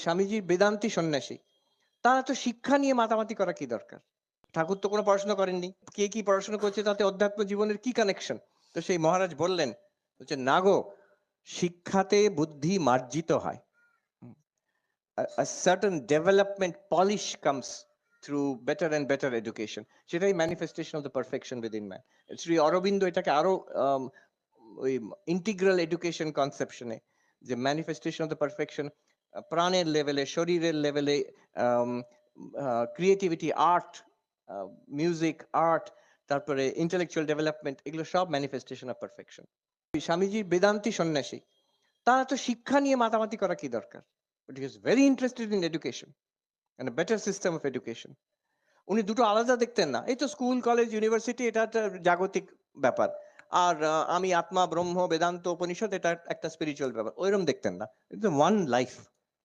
স্বামীজি বেদান্তি সন্ন্যাসী, তারা তো শিক্ষা নিয়ে মাতামাতি করা কি দরকার? ঠাকুর তো কোনো পড়াশোনা করেননি, কে কি পড়াশোনা করেছে তাতে অধ্যাত্ম জীবনের কি কানেকশন? তো সেই মহারাজ বললেন, বলছে না গো, শিক্ষাতে বুদ্ধি মার্জিত হয়। A certain development polish comes through better and better education. সেটাই manifestation of the perfection within man. Shri Aurobindo এটাকে আরো ওই ইন্টিগ্রাল এডুকেশন কনসেপশনে, যে ম্যানিফেস্টেশন অফ দ্য পারফেকশন প্রাণের লেভেলে, শরীরের লেভেলে, ক্রিয়েটিভিটি, আর্ট, মিউজিক, আর্ট, তারপরে ইন্টেলেকচুয়াল ডেভেলপমেন্ট, এগুলো সব manifestation of perfection. Swamiji Vedanti সন্ন্যাসী, তারা তো শিক্ষা নিয়ে মাতামাতি করা কি দরকার? But he was very interested in education and a better system of education. উনি দুটো আলাদা দেখতেন না, এই তো স্কুল কলেজ ইউনিভার্সিটি এটা একটা জাগতিক ব্যাপার, আর আমি আত্মা ব্রহ্ম বেদান্ত উপনিষদ এটা একটা স্পিরিচুয়াল ব্যাপার, ওইরকম দেখতেন না। One life,